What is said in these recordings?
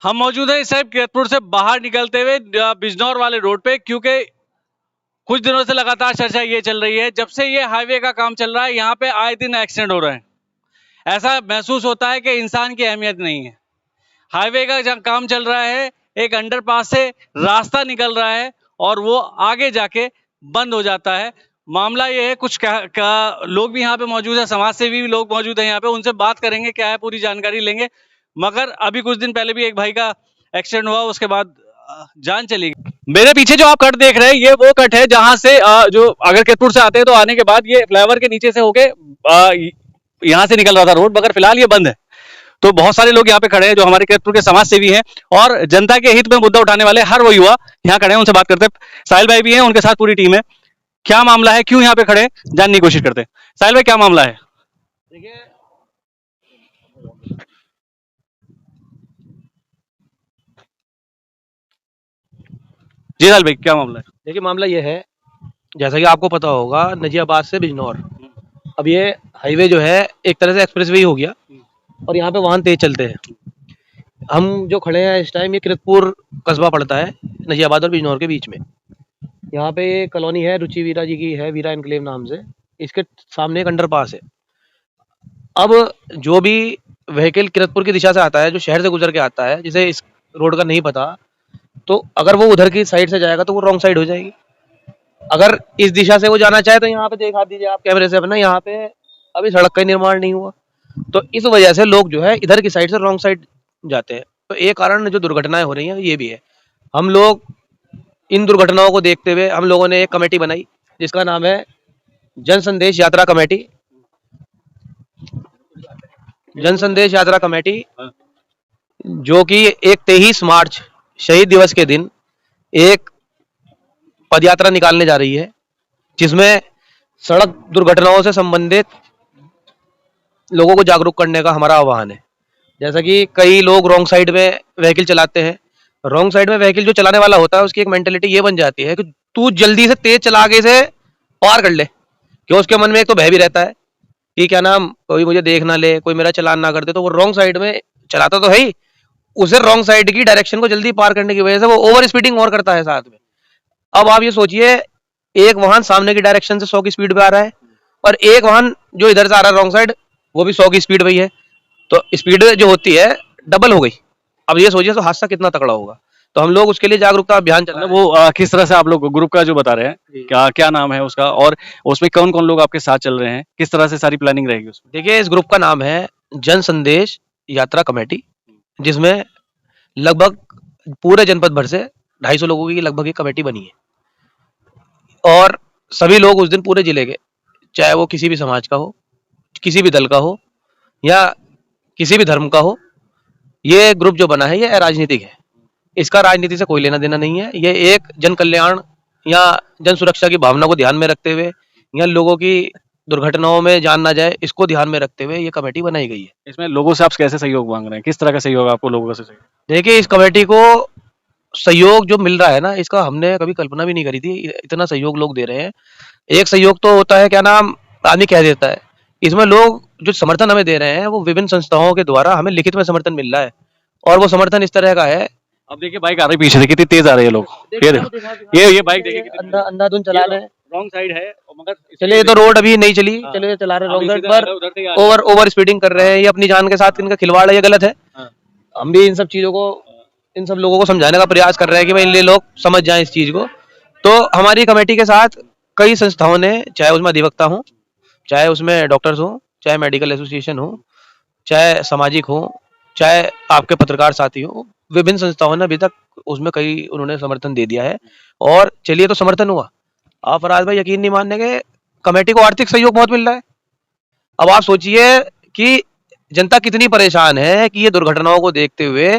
हम मौजूद हैं इस टाइम कीरतपुर से बाहर निकलते हुए बिजनौर वाले रोड पे, क्योंकि कुछ दिनों से लगातार चर्चा ये चल रही है, जब से ये हाईवे का काम चल रहा है यहाँ पे आए दिन एक्सीडेंट हो रहे हैं। ऐसा महसूस होता है कि इंसान की अहमियत नहीं है। हाईवे का जहाँ काम चल रहा है, एक अंडरपास से रास्ता निकल रहा है और वो आगे जाके बंद हो जाता है। मामला ये है, कुछ लोग भी यहाँ पे मौजूद है, समाज सेवी भी लोग मौजूद है यहाँ पे, उनसे बात करेंगे, क्या है पूरी जानकारी लेंगे। मगर अभी कुछ दिन पहले भी एक भाई का एक्सीडेंट हुआ, उसके बाद जान चली गई। मेरे पीछे जो आप कट देख रहे हैं, ये वो कट है जहां से जो अगर कीरतपुर से आते हैं तो आने के बाद ये फ्लाईओवर के नीचे से होके यहाँ से निकल रहा था रोड, मगर फिलहाल ये बंद है। तो बहुत सारे लोग यहाँ पे खड़े हैं जो हमारे कीरतपुर के समाज सेवी हैं और जनता के हित में मुद्दा उठाने वाले हर वो युवा यहाँ खड़े हैं। उनसे बात करते हैं। साहिल भाई भी हैं, उनके साथ पूरी टीम है। क्या मामला है, क्यों यहाँ पे खड़े हैं, जानने की कोशिश करते हैं। साहिल भाई, क्या मामला है? देखिए, जी साहिल भाई, क्या मामला है? देखिए मामला ये है, जैसा कि आपको पता होगा, नजियाबाद से बिजनौर, अब ये हाईवे जो है एक तरह से एक्सप्रेस वे हो गया और यहाँ पे वाहन तेज चलते हैं। हम जो खड़े हैं इस टाइम, ये कीरतपुर कस्बा पड़ता है नजियाबाद और बिजनौर के बीच में। यहाँ पे ये कॉलोनी है, रुचि वीरा जी की है, वीरा एनक्लेव नाम से। इसके सामने एक अंडरपास है। अब जो भी व्हीकल कीरतपुर की दिशा से आता है, जो शहर से गुजर के आता है, जिसे इस रोड का नहीं पता, तो अगर वो उधर की साइड से जाएगा तो वो रॉन्ग साइड हो जाएगी। अगर इस दिशा से वो जाना चाहे तो यहाँ पे दिखा दीजिए आप कैमरे से अपना, यहाँ पे अभी सड़क का निर्माण नहीं हुआ, तो इस वजह से लोग जो है इधर की साइड से रॉन्ग साइड जाते हैं। तो एक कारण जो दुर्घटनाएं हो रही हैं ये भी है। हम लोग इन दुर्घटनाओं को देखते हुए हम लोगों ने एक कमेटी बनाई जिसका नाम है जन संदेश यात्रा कमेटी। जन संदेश यात्रा कमेटी, जो कि एक 23 मार्च शहीद दिवस के दिन एक पदयात्रा निकालने जा रही है, जिसमें सड़क दुर्घटनाओं से संबंधित लोगों को जागरूक करने का हमारा आह्वान है। जैसा कि कई लोग रॉन्ग साइड में व्हीकल चलाते हैं। रॉन्ग साइड में व्हीकल जो चलाने वाला होता है उसकी एक मेंटेलिटी ये बन जाती है कि तू जल्दी से तेज चला के इसे पार कर ले, क्यों उसके मन में एक तो भय भी रहता है कि क्या नाम, कोई मुझे देख ना ले, कोई मेरा चलान ना कर दे, तो वो रॉन्ग साइड में चलाता तो है ही, उसे रॉन्ग साइड की डायरेक्शन को जल्दी पार करने की वजह से वो ओवर स्पीडिंग और करता है साथ में। अब आप ये सोचिए, एक वाहन सामने की डायरेक्शन से 100 की स्पीड पे आ रहा है और एक वाहन जो इधर से आ रहा है रॉन्ग साइड, वो भी 100 की स्पीड पे ही है, तो स्पीड जो होती है डबल हो गई। अब ये सोचिए तो हादसा कितना तगड़ा होगा। तो हम लोग उसके लिए जागरूकता अभियान चला मतलब वो किस तरह से आप लोग ग्रुप का जो बता रहे हैं, क्या क्या नाम है उसका, और उसमें कौन कौन लोग आपके साथ चल रहे हैं, किस तरह से सारी प्लानिंग रहेगी उसमें? देखिए, इस ग्रुप का नाम है जन संदेश यात्रा कमेटी, जिसमें लगभग पूरे जनपद भर से 250 लोगों की लगभग एक कमेटी बनी है और सभी लोग उस दिन पूरे जिले के, चाहे वो किसी भी समाज का हो, किसी भी दल का हो या किसी भी धर्म का हो, ये ग्रुप जो बना है ये अराजनीतिक है। इसका राजनीति से कोई लेना देना नहीं है। ये एक जन कल्याण या जन सुरक्षा की भावना को ध्यान में रखते हुए या लोगों की दुर्घटनाओं में जान ना जाए, इसको ध्यान में रखते हुए ये कमेटी बनाई गई है। इसमें लोगों से आप कैसे सहयोग मांग रहे हैं, किस तरह का सहयोग आपको लोगों से चाहिए? देखिए, इस कमेटी को सहयोग जो मिल रहा है ना, इसका हमने कभी कल्पना भी नहीं करी थी, इतना सहयोग लोग दे रहे हैं। एक सहयोग तो होता है, क्या नाम, आदमी कह देता है। इसमें लोग जो समर्थन हमें दे रहे हैं वो विभिन्न संस्थाओं के द्वारा हमें लिखित में समर्थन मिल रहा है और वो समर्थन इस तरह का है। अब देखिए बाइक आ रही पीछे से, कितनी तेज आ रही है लोग। ये देखो, ये बाइक देखिए कितनी अंधाधुंध चला रहे हैं। रॉन्ग साइड है और मगर चलिए, ये तो रोड अभी नहीं चली, चलिए चला रहे रॉन्ग साइड पर, उधर से ही आ रहे हैं। ओवर स्पीडिंग कर रहे हैं। ये अपनी जान के साथ इनका खिलवाड़ है, ये गलत है। हाँ। हम भी इन सब चीजों को, इन सब लोगों को समझाने का प्रयास कर रहे हैं कि भाई इन लोग समझ जाएं इस चीज को। तो हमारी कमेटी के साथ कई संस्थाओं ने, चाहे उसमें अधिवक्ता हो, चाहे उसमें डॉक्टर्स हो, चाहे मेडिकल एसोसिएशन हो, चाहे सामाजिक हो, चाहे आपके पत्रकार साथी हो, विभिन्न संस्थाओं ने अभी तक उसमें कई उन्होंने समर्थन दे दिया है। और चलिए, तो समर्थन हुआ। आप फराज भाई यकीन नहीं मानेंगे, कमेटी को आर्थिक सहयोग बहुत मिल रहा है। अब आप सोचिए कि जनता कितनी परेशान है कि ये दुर्घटनाओं को देखते हुए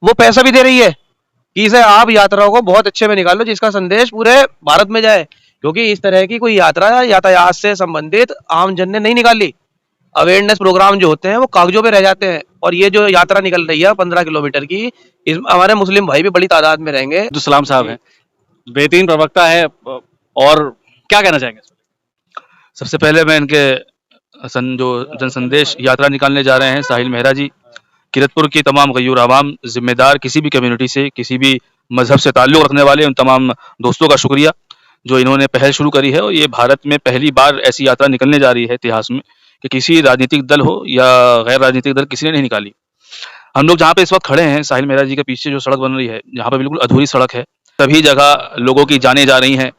वो पैसा भी दे रही है कि इसे आप यात्राओं को बहुत अच्छे में निकालो, जिसका संदेश पूरे भारत में जाए, क्योंकि इस तरह की कोई यात्रा यातायात से संबंधित आम जन ने नहीं निकाली। अवेयरनेस प्रोग्राम जो होते हैं वो कागजों पे रह जाते हैं, और ये जो यात्रा निकल रही है 15 किलोमीटर की, इसमें हमारे मुस्लिम भाई भी बड़ी तादाद में रहेंगे। अब्दुल सलाम साहब हैं, बेहतरीन प्रवक्ता है, और क्या कहना चाहेंगे? सबसे पहले मैं इनके जो जन संदेश यात्रा निकालने जा रहे हैं साहिल मेहरा जी, किरतपुर की तमाम गयूर आवाम, जिम्मेदार किसी भी कम्युनिटी से, किसी भी मजहब से ताल्लुक़ रखने वाले उन तमाम दोस्तों का शुक्रिया जो इन्होंने पहल शुरू करी है। और ये भारत में पहली बार ऐसी यात्रा निकलने जा रही है इतिहास में कि किसी राजनीतिक दल हो या गैर राजनीतिक दल, किसी ने नहीं निकाली। हम लोग जहाँ पे इस वक्त खड़े हैं, साहिल मेहरा जी के पीछे जो सड़क बन रही है, जहाँ पे बिल्कुल अधूरी सड़क है, सभी जगह लोगों की जानें जा रही हैं,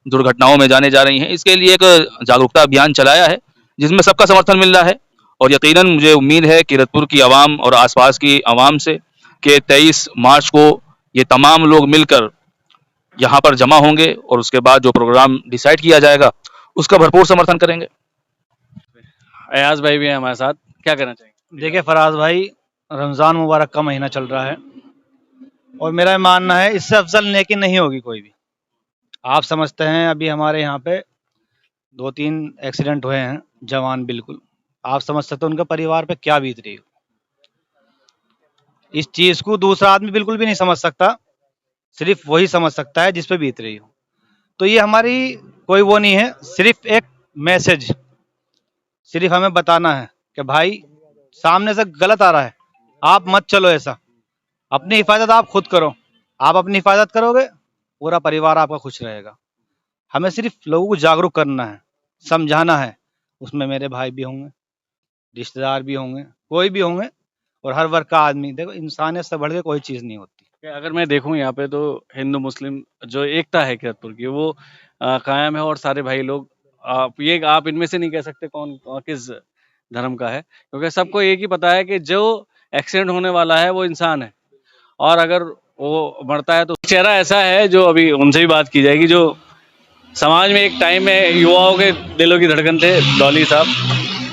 दुर्घटनाओं में जाने जा रही हैं। इसके लिए एक जागरूकता अभियान चलाया है जिसमें सबका समर्थन मिल रहा है। और यकीनन मुझे उम्मीद है किरतपुर की आवाम और आसपास की आवाम से कि 23 मार्च को ये तमाम लोग मिलकर यहाँ पर जमा होंगे और उसके बाद जो प्रोग्राम डिसाइड किया जाएगा उसका भरपूर समर्थन करेंगे। अयाज भाई भी हैं हमारे साथ, क्या कहना चाहेंगे? देखिए फराज भाई, रमज़ान मुबारक का महीना चल रहा है और मेरा मानना है इससे अफजल नेकी नहीं होगी कोई भी। आप समझते हैं अभी हमारे यहाँ पे 2-3 एक्सीडेंट हुए हैं, जवान बिल्कुल, आप समझ सकते हो उनका परिवार पे क्या बीत रही हो। इस चीज़ को दूसरा आदमी बिल्कुल भी नहीं समझ सकता, सिर्फ वही समझ सकता है जिस पे बीत रही हो। तो ये हमारी कोई वो नहीं है, सिर्फ एक मैसेज, सिर्फ हमें बताना है कि भाई सामने से गलत आ रहा है, आप मत चलो ऐसा, अपनी हिफाजत आप खुद करो। आप अपनी हिफाजत करोगे, पूरा परिवार आपका खुश रहेगा। हमें सिर्फ लोगों को जागरूक करना है, समझाना है। उसमें मेरे भाई भी होंगे, रिश्तेदार भी होंगे, कोई भी होंगे, और हर वर्ग का आदमी। देखो, इंसानियत से बढ़ के कोई चीज़ नहीं होती। कि अगर मैं देखूं यहाँ पे तो हिंदू मुस्लिम जो एकता है किरतपुर की वो कायम है। और सारे भाई लोग, आप इनमें से नहीं कह सकते कौन किस धर्म का है, क्योंकि सबको एक ही पता है कि जो एक्सीडेंट होने वाला है वो इंसान है, और अगर वो मरता है तो चेहरा ऐसा है जो अभी उनसे भी बात की जाएगी, जो समाज में एक टाइम में युवाओं के दिलों की धड़कन थे। डॉली साहब,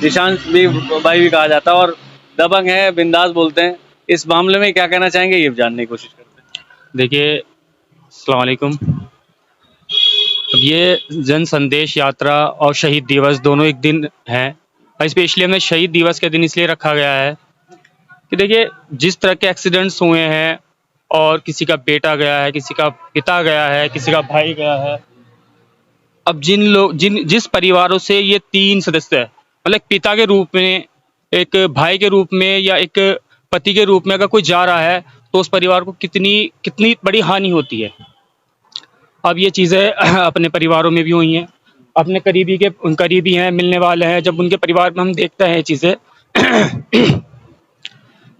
निशान भी भाई भी कहा जाता है और दबंग है, बिंदास बोलते हैं। इस मामले में क्या कहना चाहेंगे, ये जानने की कोशिश करते हैं। देखिए, अस्सलाम वालेकुम। अब ये जन संदेश यात्रा और शहीद दिवस दोनों एक दिन है, और स्पेशली हमने शहीद दिवस के दिन इसलिए रखा गया है कि देखिए, जिस तरह के एक्सीडेंट्स हुए हैं और किसी का बेटा गया है, किसी का पिता गया है, किसी का भाई गया है। अब जिस परिवारों से ये 3 सदस्य है, मतलब एक पिता के रूप में, एक भाई के रूप में या एक पति के रूप में अगर कोई जा रहा है तो उस परिवार को कितनी बड़ी हानि होती है। अब ये चीज़ें अपने परिवारों में भी हुई हैं, अपने करीबी हैं, मिलने वाले हैं, जब उनके परिवार में हम देखते हैं ये चीज़ें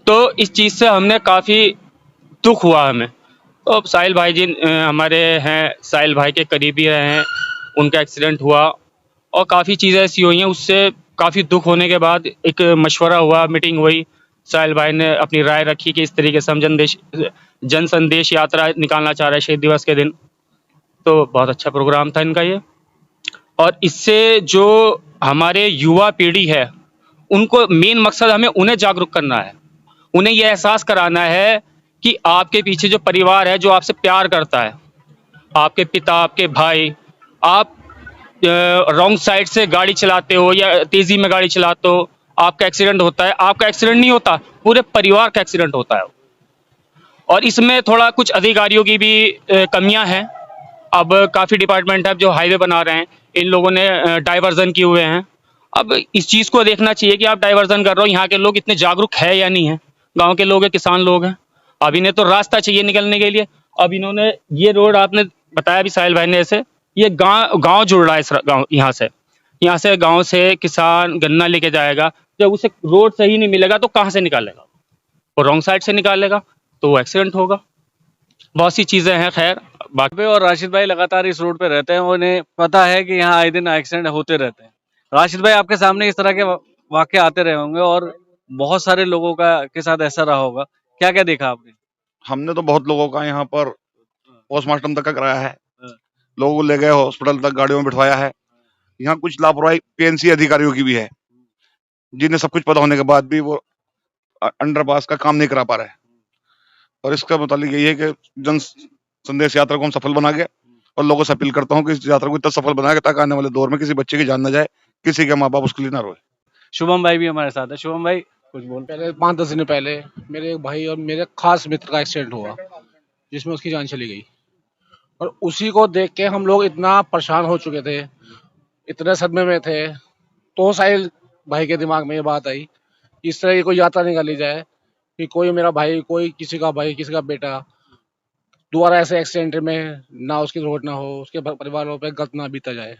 तो इस चीज़ से हमने काफ़ी दुख हुआ हमें। तो अब साहिल भाई जी हमारे हैं, साहिल भाई के करीबी रहे हैं, उनका एक्सीडेंट हुआ और काफ़ी चीज़ें ऐसी हुई हैं, उससे काफ़ी दुख होने के बाद एक मशवरा हुआ, मीटिंग हुई। साहिल भाई ने अपनी राय रखी कि इस तरीके से हम जन संदेश यात्रा निकालना चाह रहे हैं शहीद दिवस के दिन। तो बहुत अच्छा प्रोग्राम था इनका ये, और इससे जो हमारे युवा पीढ़ी है उनको मेन मकसद हमें उन्हें जागरूक करना है, उन्हें यह एहसास कराना है कि आपके पीछे जो परिवार है, जो आपसे प्यार करता है, आपके पिता, आपके भाई, आप रॉन्ग साइड से गाड़ी चलाते हो या तेज़ी में गाड़ी चलाते हो, आपका एक्सीडेंट होता है, आपका एक्सीडेंट नहीं होता, पूरे परिवार का एक्सीडेंट होता है। और इसमें थोड़ा कुछ अधिकारियों की भी कमियां हैं। अब काफ़ी डिपार्टमेंट है जो हाईवे बना रहे हैं, इन लोगों ने डाइवर्जन किए हुए हैं। अब इस चीज़ को देखना चाहिए कि आप डाइवर्जन कर रहे हो, यहाँ के लोग इतने जागरूक है या नहीं है, गाँव के लोग हैं, किसान लोग हैं। अब इन्हें तो रास्ता चाहिए निकलने के लिए। अब इन्होंने ये रोड, आपने बताया भी साहिल भाई ने, ऐसे ये गांव जुड़ रहा है, इस गाँव यहाँ से गांव से किसान गन्ना लेके जाएगा, जब उसे रोड सही नहीं मिलेगा तो कहाँ से निकालेगा, वो रॉन्ग साइड से निकालेगा तो वो एक्सीडेंट होगा। बहुत सी चीज़ें हैं। खैर, बाकी और राशिद भाई लगातार इस रोड पे रहते हैं, उन्हें पता है कि यहाँ आए दिन एक्सीडेंट होते रहते हैं। राशिद भाई, आपके सामने इस तरह के वाक़े आते रहे होंगे और बहुत सारे लोगों के साथ ऐसा रहा होगा, क्या क्या देखा आपने? हमने तो बहुत लोगों का यहाँ पर पोस्टमार्टम तक का कराया है, लोगों को ले गए हॉस्पिटल तक, गाड़ियों में बिठवाया है। यहाँ कुछ लापरवाही पीएनसी अधिकारियों की भी है, जिन्हें सब कुछ पता होने के बाद भी वो अंडरपास का काम नहीं करा पा रहे। और इसका मतलब यही है कि जन संदेश यात्रा को हम सफल बना के, और लोगों से अपील करता हूँ कि इस यात्रा को इतना सफल बनाए ताकि आने वाले दौर में किसी बच्चे की जान न जाए, किसी के माँ बाप उसके लिए ना रोए। शुभम भाई भी हमारे साथ है। शुभम भाई, कुछ बोल। पहले 5-10 दिन पहले मेरे एक भाई और मेरे खास मित्र का एक्सीडेंट हुआ, जिसमें उसकी जान चली गई। और उसी को देख के हम लोग इतना परेशान हो चुके थे, इतने सदमे में थे। तो साहिल भाई के दिमाग में ये बात आई, इस तरह की कोई यात्रा निकाली जाए कि कोई मेरा भाई, कोई किसी का भाई, किसी का बेटा दोबारा ऐसे एक्सीडेंट में ना उसकी रोड ना हो, उसके परिवारों पे गलत ना बीता जाए।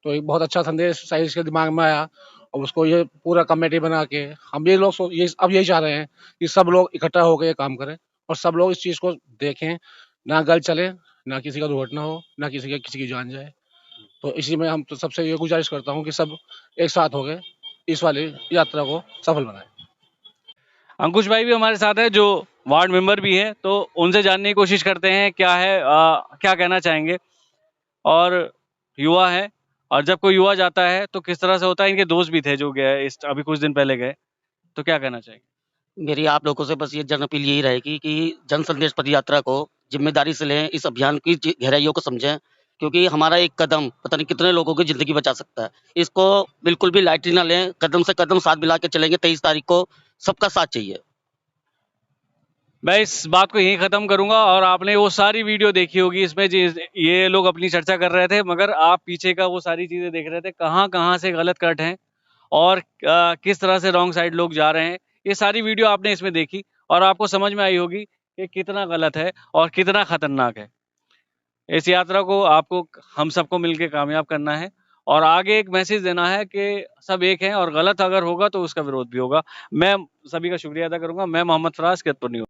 तो एक बहुत अच्छा संदेश साइज के दिमाग में आया और उसको ये पूरा कमेटी बना के हम ये लोग ये अब यही चाह रहे हैं कि सब लोग इकट्ठा होकर ये काम करें और सब लोग इस चीज़ को देखें, ना गलत चले, ना किसी का दुर्घटना हो, ना किसी की जान जाए। तो इसी में हम तो सबसे ये गुजारिश करता हूँ कि सब एक साथ हो गए इस वाली यात्रा को सफल बनाएं। अंकुश भाई भी हमारे साथ है जो वार्ड मेंबर भी हैं, तो उनसे जानने की कोशिश करते हैं क्या है, क्या कहना चाहेंगे। और युवा है, और जब कोई युवा जाता है तो किस तरह से होता है। इनके दोस्त भी थे जो गए इस अभी कुछ दिन पहले गए, तो क्या कहना चाहेंगे। मेरी आप लोगों से बस ये जन अपील यही रहेगी कि जन संदेश पद यात्रा को जिम्मेदारी से लें, इस अभियान की गहराइयों को समझें, क्योंकि हमारा एक कदम पता नहीं कितने लोगों की जिंदगी बचा सकता है। इसको बिल्कुल भी लाइटली ना लें, कदम से कदम साथ मिला के चलेंगे। 23 तारीख को सबका साथ चाहिए। मैं इस बात को यहीं खत्म करूंगा। और आपने वो सारी वीडियो देखी होगी, इसमें ये लोग अपनी चर्चा कर रहे थे, मगर आप पीछे का वो सारी चीजें देख रहे थे, कहाँ कहाँ से गलत कट हैं और किस तरह से रॉन्ग साइड लोग जा रहे हैं। ये सारी वीडियो आपने इसमें देखी और आपको समझ में आई होगी कि कितना गलत है और कितना खतरनाक है। इस यात्रा को आपको हम सबको मिलकर कामयाब करना है और आगे एक मैसेज देना है कि सब एक हैं और गलत अगर होगा तो उसका विरोध भी होगा। मैं सभी का शुक्रिया अदा करूंगा। मैं मोहम्मद फराज, कीरतपुर न्यूज़।